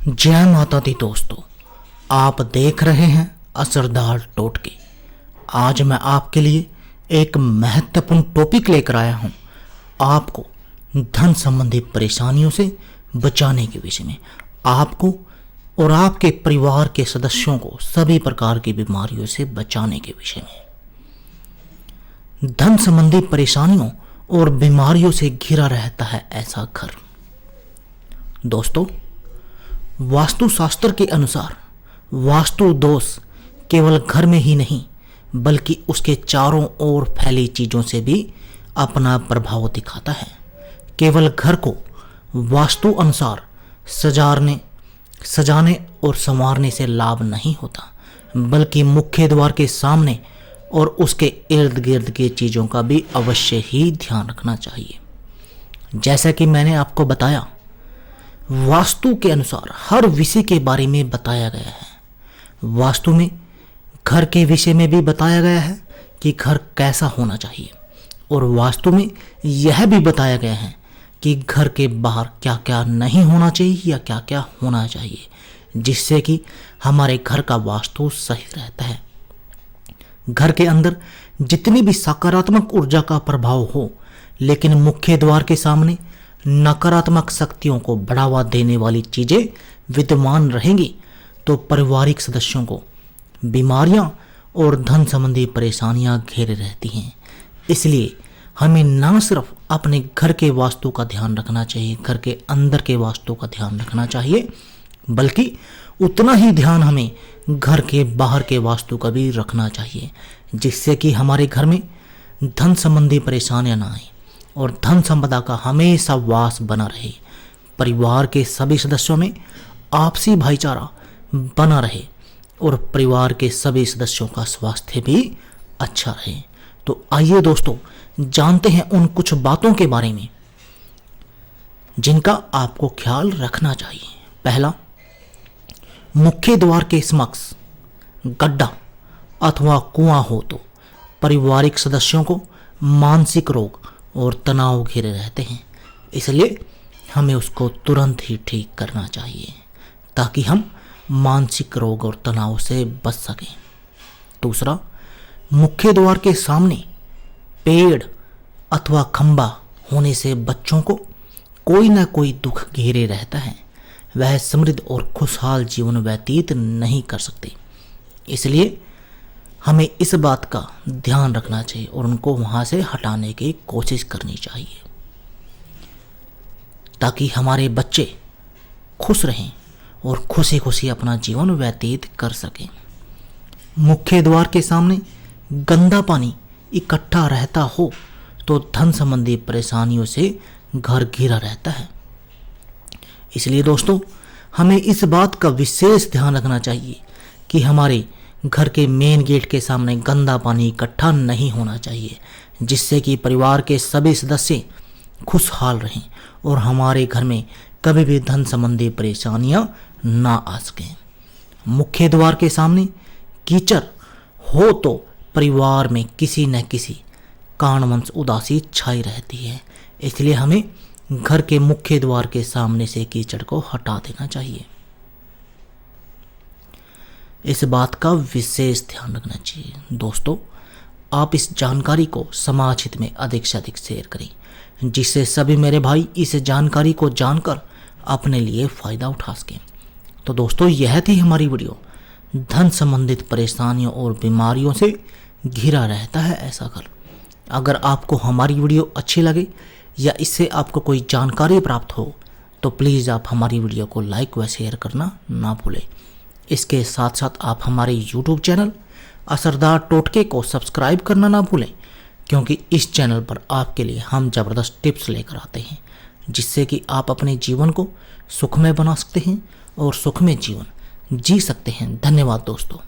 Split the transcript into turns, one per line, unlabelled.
जय माता दी दोस्तों, आप देख रहे हैं असरदार टोटके। आज मैं आपके लिए एक महत्वपूर्ण टॉपिक लेकर आया हूं, आपको धन संबंधी परेशानियों से बचाने के विषय में, आपको और आपके परिवार के सदस्यों को सभी प्रकार की बीमारियों से बचाने के विषय में। धन संबंधी परेशानियों और बीमारियों से घिरा रहता है ऐसा घर। दोस्तों, वास्तुशास्त्र के अनुसार वास्तु दोष केवल घर में ही नहीं बल्कि उसके चारों ओर फैली चीजों से भी अपना प्रभाव दिखाता है। केवल घर को वास्तु अनुसार सजाने और संवारने से लाभ नहीं होता, बल्कि मुख्य द्वार के सामने और उसके इर्द गिर्द की चीजों का भी अवश्य ही ध्यान रखना चाहिए। जैसा कि मैंने आपको बताया, वास्तु के अनुसार हर विषय के बारे में बताया गया है। वास्तु में घर के विषय में भी बताया गया है कि घर कैसा होना चाहिए, और वास्तु में यह भी बताया गया है कि घर के बाहर क्या क्या नहीं होना चाहिए या क्या क्या होना चाहिए, जिससे कि हमारे घर का वास्तु सही रहता है। घर के अंदर जितनी भी सकारात्मक ऊर्जा का प्रभाव हो, लेकिन मुख्य द्वार के सामने नकारात्मक शक्तियों को बढ़ावा देने वाली चीजें विद्यमान रहेंगी, तो पारिवारिक सदस्यों को बीमारियां और धन संबंधी परेशानियां घेरे रहती हैं। इसलिए हमें न सिर्फ अपने घर के वास्तु का ध्यान रखना चाहिए, घर के अंदर के वास्तु का ध्यान रखना चाहिए, बल्कि उतना ही ध्यान हमें घर के बाहर के वास्तु का भी रखना चाहिए, जिससे कि हमारे घर में धन संबंधी परेशानियां ना आए और धन संपदा का हमेशा वास बना रहे। परिवार के सभी सदस्यों में आपसी भाईचारा बना रहे और परिवार के सभी सदस्यों का स्वास्थ्य भी अच्छा रहे। तो आइए दोस्तों, जानते हैं उन कुछ बातों के बारे में जिनका आपको ख्याल रखना चाहिए। पहला, मुख्य द्वार के समक्ष गड्ढा अथवा कुआं हो तो पारिवारिक सदस्यों को मानसिक रोग और तनाव घेरे रहते हैं, इसलिए हमें उसको तुरंत ही ठीक करना चाहिए ताकि हम मानसिक रोग और तनाव से बच सकें। दूसरा, मुख्य द्वार के सामने पेड़ अथवा खंबा होने से बच्चों को कोई ना कोई दुख घेरे रहता है, वह समृद्ध और खुशहाल जीवन व्यतीत नहीं कर सकते। इसलिए हमें इस बात का ध्यान रखना चाहिए और उनको वहां से हटाने की कोशिश करनी चाहिए ताकि हमारे बच्चे खुश रहें और खुशी खुशी अपना जीवन व्यतीत कर सकें। मुख्य द्वार के सामने गंदा पानी इकट्ठा रहता हो तो धन संबंधी परेशानियों से घर घिरा रहता है। इसलिए दोस्तों, हमें इस बात का विशेष ध्यान रखना चाहिए कि हमारे घर के मेन गेट के सामने गंदा पानी इकट्ठा नहीं होना चाहिए, जिससे कि परिवार के सभी सदस्य खुशहाल रहें और हमारे घर में कभी भी धन संबंधी परेशानियां ना आ सकें। मुख्य द्वार के सामने कीचड़ हो तो परिवार में किसी न किसी कारणवश उदासी छाई रहती है, इसलिए हमें घर के मुख्य द्वार के सामने से कीचड़ को हटा देना चाहिए। इस बात का विशेष ध्यान रखना चाहिए। दोस्तों, आप इस जानकारी को समाज हित में अधिक से अधिक शेयर करें, जिससे सभी मेरे भाई इस जानकारी को जानकर अपने लिए फ़ायदा उठा सकें। तो दोस्तों, यह थी हमारी वीडियो, धन संबंधित परेशानियों और बीमारियों से घिरा रहता है ऐसा घर। अगर आपको हमारी वीडियो अच्छी लगे या इससे आपको कोई जानकारी प्राप्त हो तो प्लीज़ आप हमारी वीडियो को लाइक व शेयर करना ना भूलें। इसके साथ साथ आप हमारे YouTube चैनल असरदार टोटके को सब्सक्राइब करना ना भूलें, क्योंकि इस चैनल पर आपके लिए हम ज़बरदस्त टिप्स लेकर आते हैं, जिससे कि आप अपने जीवन को सुखमय बना सकते हैं और सुखमय जीवन जी सकते हैं। धन्यवाद दोस्तों।